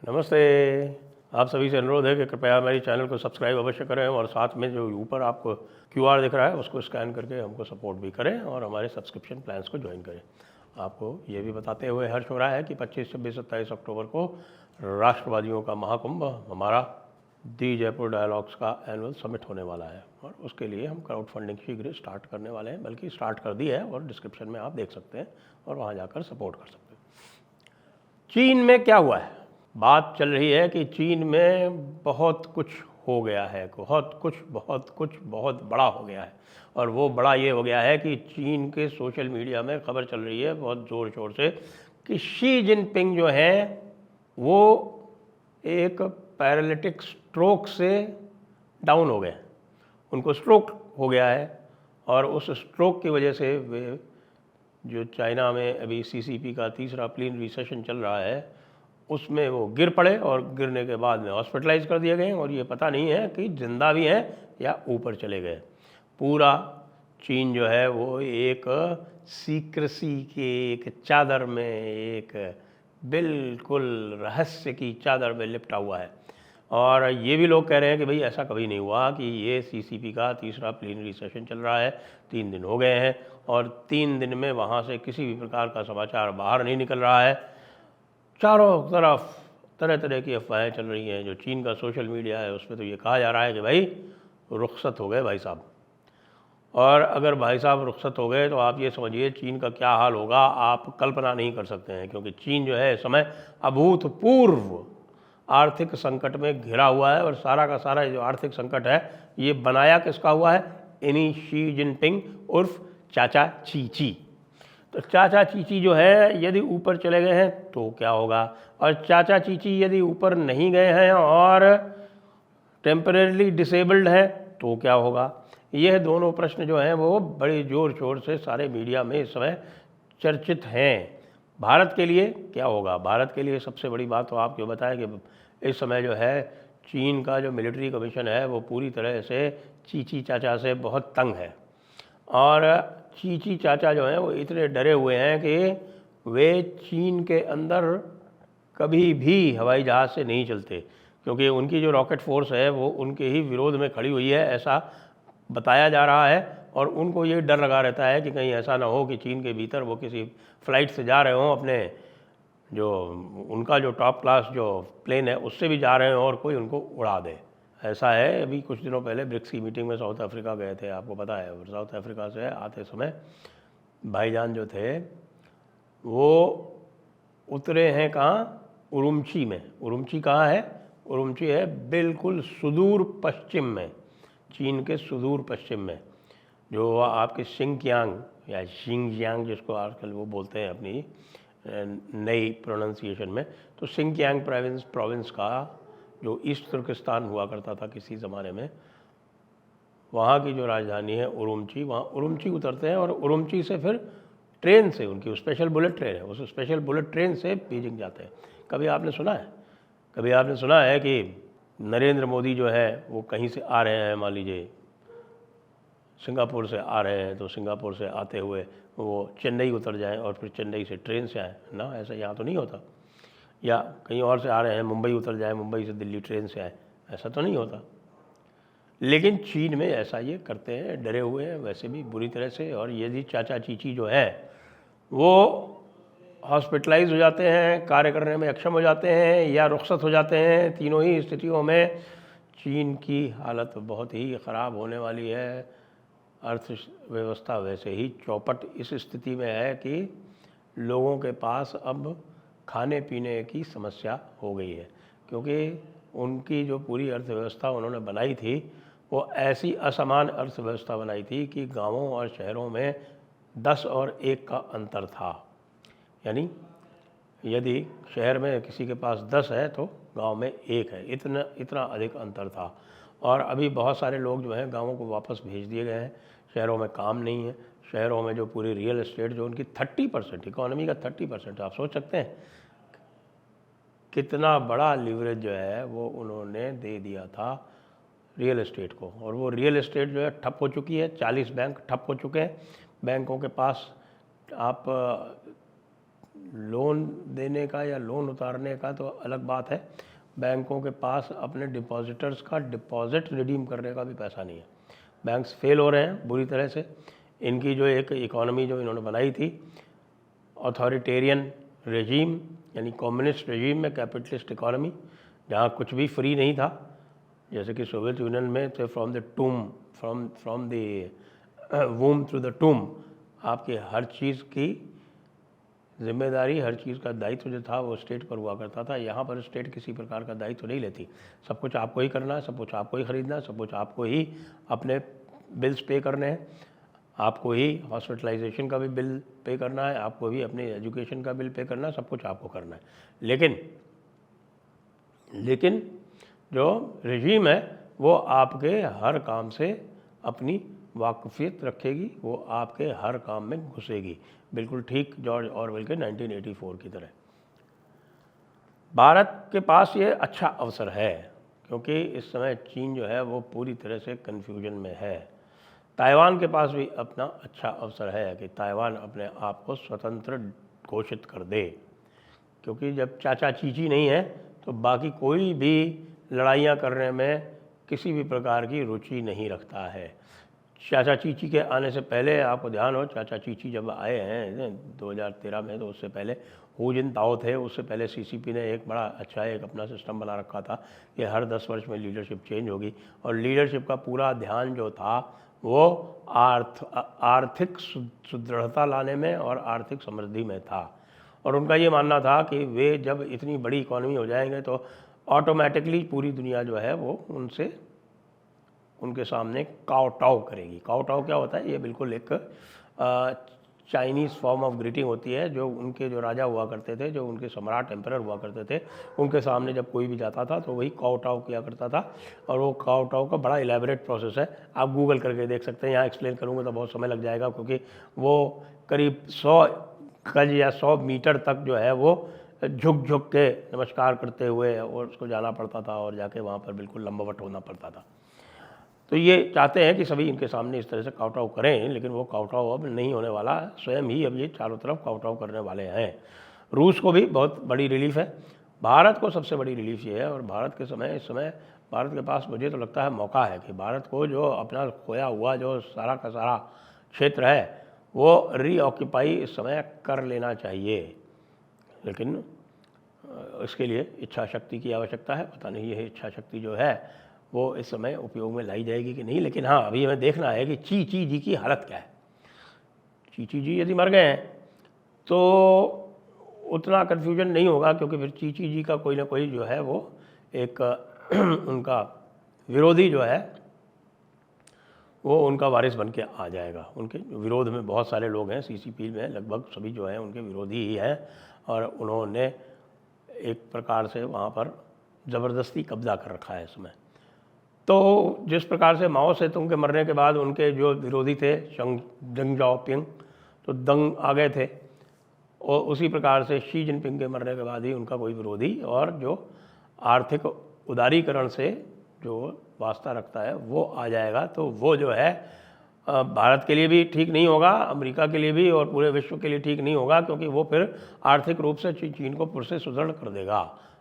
नमस्ते। आप सभी से अनुरोध है कि कृपया हमारे चैनल को सब्सक्राइब अवश्य करें और साथ में जो ऊपर आपको क्यूआर दिख रहा है उसको स्कैन करके हमको सपोर्ट भी करें और हमारे सब्सक्रिप्शन प्लान्स को ज्वाइन करें। आपको ये भी बताते हुए हर्ष हो रहा है कि 25, 26, 27 अक्टूबर को राष्ट्रवादियों का महाकुंभ हमारा दी जयपुर डायलॉग्स का एनुअल समिट होने वाला है और उसके लिए हम क्राउड फंडिंग शीघ्र स्टार्ट करने वाले हैं, बल्कि स्टार्ट कर दी है और डिस्क्रिप्शन में आप देख सकते हैं और वहाँ जाकर सपोर्ट कर सकते हैं। चीन में क्या हुआ है? बात चल रही है कि चीन में बहुत कुछ हो गया है, बहुत बड़ा हो गया है। और वो बड़ा ये हो गया है कि चीन के सोशल मीडिया में खबर चल रही है बहुत ज़ोर शोर से कि शी जिनपिंग जो है वो एक पैरालिटिक स्ट्रोक से डाउन हो गए। उनको स्ट्रोक हो गया है और उस स्ट्रोक की वजह से वे जो चाइना में अभी सीसीपी का तीसरा प्लीन रिसेशन चल रहा है उसमें वो गिर पड़े और गिरने के बाद में हॉस्पिटलाइज कर दिए गए और ये पता नहीं है कि जिंदा भी हैं या ऊपर चले गए। पूरा चीन जो है वो एक सीक्रेसी के एक चादर में, एक बिल्कुल रहस्य की चादर में लिपटा हुआ है। और ये भी लोग कह रहे हैं कि भाई ऐसा कभी नहीं हुआ कि ये सीसीपी का तीसरा प्लीनरी सेशन चल रहा है, 3 दिन हो गए हैं और 3 दिन में वहाँ से किसी भी प्रकार का समाचार बाहर नहीं निकल रहा है। चारों तरफ तरह तरह की अफवाहें चल रही हैं। जो चीन का सोशल मीडिया है उस पर तो ये कहा जा रहा है कि भाई रुखसत हो गए भाई साहब। और अगर भाई साहब रुखसत हो गए तो आप ये समझिए चीन का क्या हाल होगा, आप कल्पना नहीं कर सकते हैं। क्योंकि चीन जो है इस समय अभूतपूर्व आर्थिक संकट में घिरा हुआ है और सारा का सारा जो आर्थिक संकट है ये बनाया किसका हुआ है? इन्हीं शी जिनपिंग उर्फ चाचा चीची। तो चाचा चीची जो है यदि ऊपर चले गए हैं तो क्या होगा, और चाचा चीची यदि ऊपर नहीं गए हैं और टेम्परेरली डिसेबल्ड है तो क्या होगा? यह दोनों प्रश्न जो हैं वो बड़े ज़ोर शोर से सारे मीडिया में इस समय चर्चित हैं। भारत के लिए क्या होगा? भारत के लिए सबसे बड़ी बात तो आपको बताएं कि इस समय जो है चीन का जो मिलिट्री कमीशन है वो पूरी तरह से चीची चाचा से बहुत तंग है। और चीची चाचा जो हैं वो इतने डरे हुए हैं कि वे चीन के अंदर कभी भी हवाई जहाज़ से नहीं चलते, क्योंकि उनकी जो रॉकेट फोर्स है वो उनके ही विरोध में खड़ी हुई है, ऐसा बताया जा रहा है। और उनको ये डर लगा रहता है कि कहीं ऐसा ना हो कि चीन के भीतर वो किसी फ़्लाइट से जा रहे हों, अपने जो उनका जो टॉप क्लास जो प्लेन है उससे भी जा रहे हों और कोई उनको उड़ा दे। ऐसा है, अभी कुछ दिनों पहले ब्रिक्स की मीटिंग में साउथ अफ्रीका गए थे, आपको पता है। और साउथ अफ्रीका से आते समय भाईजान जो थे वो उतरे हैं कहाँ? उरुमची में। उरुमची कहाँ है? उरुमची है बिल्कुल सुदूर पश्चिम में, चीन के सुदूर पश्चिम में, जो आपके सिंकियांग या शिंगजियांग जिसको आजकल वो बोलते हैं अपनी नई प्रोनाउंसिएशन में। तो सिंकियांग प्रोविंस का जो ईस्ट तुर्किस्तान हुआ करता था किसी ज़माने में, वहाँ की जो राजधानी है उरुमची, वहाँ उरुमची उतरते हैं और उरुमची से फिर ट्रेन से, उनकी स्पेशल बुलेट ट्रेन है, उस स्पेशल बुलेट ट्रेन से बीजिंग जाते हैं। कभी आपने सुना है, कभी आपने सुना है कि नरेंद्र मोदी जो है वो कहीं से आ रहे हैं, मान लीजिए सिंगापुर से आ रहे हैं, तो सिंगापुर से आते हुए वो चेन्नई उतर जाएं और फिर चेन्नई से ट्रेन से आएँ ना? ऐसा यहाँ तो नहीं होता। या कहीं और से आ रहे हैं, मुंबई उतर जाएं, मुंबई से दिल्ली ट्रेन से आए, ऐसा तो नहीं होता। लेकिन चीन में ऐसा ये करते हैं, डरे हुए हैं वैसे भी बुरी तरह से। और यदि चाचा चीची जो है वो हॉस्पिटलाइज हो जाते हैं, कार्य करने में अक्षम हो जाते हैं या रुखसत हो जाते हैं, तीनों ही स्थितियों में चीन की हालत बहुत ही ख़राब होने वाली है। अर्थव्यवस्था वैसे ही चौपट इस स्थिति में है कि लोगों के पास अब खाने पीने की समस्या हो गई है, क्योंकि उनकी जो पूरी अर्थव्यवस्था उन्होंने बनाई थी वो ऐसी असमान अर्थव्यवस्था बनाई थी कि गांवों और शहरों में 10 और 1 का अंतर था। यानी यदि शहर में किसी के पास 10 है तो गांव में 1 है, इतना अधिक अंतर था। और अभी बहुत सारे लोग जो हैं गांवों को वापस भेज दिए गए हैं, शहरों में काम नहीं है। शहरों में जो पूरी रियल एस्टेट जो उनकी 30% इकोनॉमी का 30%, आप सोच सकते हैं कितना बड़ा लीवरेज जो है वो उन्होंने दे दिया था रियल एस्टेट को। और वो रियल एस्टेट जो है ठप हो चुकी है, 40 बैंक ठप हो चुके हैं। बैंकों के पास आप लोन देने का या लोन उतारने का तो अलग बात है, बैंकों के पास अपने डिपॉजिटर्स का डिपॉजिट रिडीम करने का भी पैसा नहीं है। बैंक्स फेल हो रहे हैं बुरी तरह से। इनकी जो एक इकोनॉमी जो इन्होंने बनाई थी ऑथोरिटेरियन रेजीम यानी कम्युनिस्ट रेजीम में कैपिटलिस्ट इकोनॉमी, जहाँ कुछ भी फ्री नहीं था, जैसे कि सोवियत यूनियन में थे from the womb to the tomb, आपकी हर चीज़ की जिम्मेदारी, हर चीज़ का दायित्व जो था वो स्टेट पर हुआ करता था। यहाँ पर स्टेट किसी प्रकार का दायित्व नहीं लेती, सब कुछ आपको ही करना है, सब कुछ आपको ही खरीदना है, सब कुछ आपको ही अपने बिल्स पे करने हैं, आपको ही हॉस्पिटलाइजेशन का भी बिल पे करना है, आपको भी अपनी एजुकेशन का बिल पे करना है, सब कुछ आपको करना है। लेकिन जो रजीम है वो आपके हर काम से अपनी वाकफियत रखेगी, वो आपके हर काम में घुसेगी, बिल्कुल ठीक जॉर्ज ऑरवेल के 1984 की तरह। भारत के पास ये अच्छा अवसर है क्योंकि इस समय चीन जो है वो पूरी तरह से कन्फ्यूजन में है। ताइवान के पास भी अपना अच्छा अवसर है कि ताइवान अपने आप को स्वतंत्र घोषित कर दे, क्योंकि जब चाचा चीची नहीं है तो बाकी कोई भी लड़ाइयाँ करने में किसी भी प्रकार की रुचि नहीं रखता है। चाचा चीची के आने से पहले आपको ध्यान हो, चाचा चीची जब आए हैं 2013 में, तो उससे पहले हू जिनताओ थे, उससे पहले सीसीपी ने एक बड़ा अच्छा एक अपना सिस्टम बना रखा था कि हर 10 वर्ष में लीडरशिप चेंज होगी, और लीडरशिप का पूरा ध्यान जो था वो आर्थिक सुदृढ़ता लाने में और आर्थिक समृद्धि में था। और उनका ये मानना था कि वे जब इतनी बड़ी इकॉनमी हो जाएंगे तो ऑटोमेटिकली पूरी दुनिया जो है वो उनके सामने काउटाओ करेगी। काउटाओ क्या होता है? ये बिल्कुल एक चाइनीज़ फॉर्म ऑफ ग्रीटिंग होती है, जो उनके जो राजा हुआ करते थे, जो उनके सम्राट एम्परर हुआ करते थे, उनके सामने जब कोई भी जाता था तो वही काउटाओ किया करता था। और वो काउटाओ का बड़ा इलेबोरेट प्रोसेस है, आप गूगल करके देख सकते हैं। यहाँ एक्सप्लेन करूँगा तो बहुत समय लग जाएगा, क्योंकि वो करीब 100 गज या 100 मीटर तक जो है वो झुक झुक के नमस्कार करते हुए और उसको जाना पड़ता था, और जाके वहाँ पर बिल्कुल लंबवट होना पड़ता था। तो ये चाहते हैं कि सभी इनके सामने इस तरह से काउटाओ करें, लेकिन वो काउटाओ अब नहीं होने वाला, स्वयं ही अब ये चारों तरफ काउटाओ करने वाले हैं। रूस को भी बहुत बड़ी रिलीफ है, भारत को सबसे बड़ी रिलीफ ये है। और भारत के समय इस समय भारत के पास मुझे तो लगता है मौका है कि भारत को जो अपना खोया हुआ जो सारा का सारा क्षेत्र है वो रीऑक्यूपाई इस समय कर लेना चाहिए, लेकिन इसके लिए इच्छा शक्ति की आवश्यकता है। पता नहीं यह इच्छा शक्ति जो है वो इस समय उपयोग में लाई जाएगी कि नहीं, लेकिन हाँ, अभी हमें देखना है कि चीची जी की हालत क्या है। चीची जी यदि मर गए हैं तो उतना कन्फ्यूजन नहीं होगा, क्योंकि फिर चीची जी का कोई ना कोई जो है वो एक उनका विरोधी जो है वो उनका वारिस बन के आ जाएगा। उनके विरोध में बहुत सारे लोग हैं, सीसीपी में लगभग सभी जो हैं उनके विरोधी ही हैं, और उन्होंने एक प्रकार से वहाँ पर ज़बरदस्ती कब्जा कर रखा है इस समय। तो जिस प्रकार से माओ सेतुंग के मरने के बाद उनके जो विरोधी थे दंग जाओपिंग, तो दंग आ गए थे, और उसी प्रकार से शी जिनपिंग के मरने के बाद ही उनका कोई विरोधी और जो आर्थिक उदारीकरण से जो वास्ता रखता है वो आ जाएगा। तो वो जो है भारत के लिए भी ठीक नहीं होगा, अमेरिका के लिए भी और पूरे विश्व के लिए ठीक नहीं होगा, क्योंकि वो फिर आर्थिक रूप से चीन को फिर से सुदृढ़ कर देगा,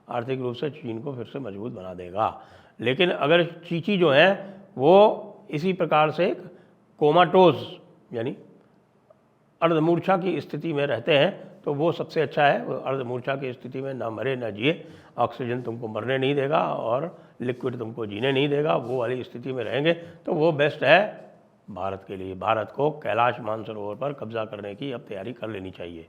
आर्थिक रूप से चीन को फिर से मजबूत बना देगा। लेकिन अगर चीची जो है वो इसी प्रकार से कोमाटोज यानी अर्धमूर्छा की स्थिति में रहते हैं तो वो सबसे अच्छा है। वो अर्धमूर्छा की स्थिति में ना मरे ना जिए, ऑक्सीजन तुमको मरने नहीं देगा और लिक्विड तुमको जीने नहीं देगा, वो वाली स्थिति में रहेंगे तो वो बेस्ट है भारत के लिए। भारत को कैलाश मानसरोवर पर कब्जा करने की अब तैयारी कर लेनी चाहिए।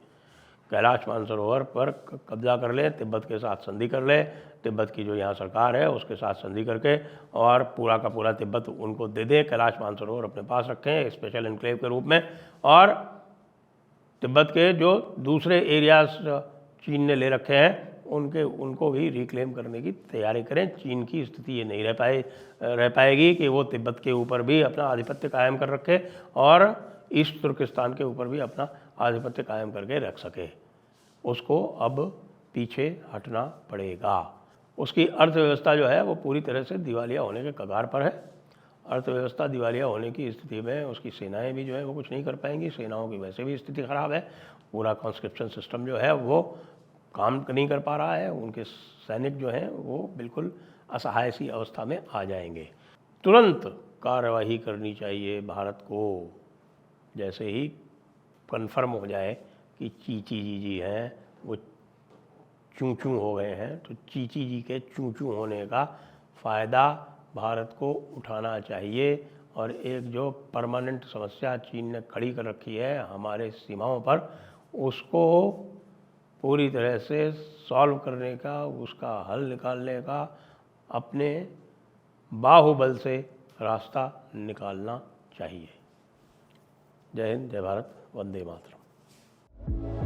कैलाश मानसरोवर पर कब्जा कर ले, तिब्बत के साथ संधि कर ले, तिब्बत की जो यहाँ सरकार है उसके साथ संधि करके और पूरा का पूरा तिब्बत उनको दे दें, कैलाश मानसरोवर अपने पास रखें स्पेशल एनक्लेव के रूप में, और तिब्बत के जो दूसरे एरियाज चीन ने ले रखे हैं उनको भी रिक्लेम करने की तैयारी करें। चीन की स्थिति ये नहीं रह पाएगी कि वो तिब्बत के ऊपर भी अपना आधिपत्य कायम कर रखे और ईस्ट तुर्किस्तान के ऊपर भी अपना आधिपत्य कायम करके रख सके। उसको अब पीछे हटना पड़ेगा। उसकी अर्थव्यवस्था जो है वो पूरी तरह से दिवालिया होने के कगार पर है अर्थव्यवस्था दिवालिया होने की स्थिति में उसकी सेनाएं भी जो है वो कुछ नहीं कर पाएंगी। सेनाओं की वैसे भी स्थिति ख़राब है, पूरा कॉन्स्क्रिप्शन सिस्टम जो है वो काम नहीं कर पा रहा है, उनके सैनिक जो हैं वो बिल्कुल असहाय सी अवस्था में आ जाएंगे। तुरंत कार्रवाई करनी चाहिए भारत को। जैसे ही कन्फर्म हो जाए कि चीची जी हैं वो चूँ चूँ हो गए हैं, तो चीची जी के चूँ चूँ होने का फ़ायदा भारत को उठाना चाहिए और एक जो परमानेंट समस्या चीन ने खड़ी कर रखी है हमारे सीमाओं पर, उसको पूरी तरह से सॉल्व करने का, उसका हल निकालने का अपने बाहुबल से रास्ता निकालना चाहिए। जय हिंद, जय भारत, वंदे मातरम।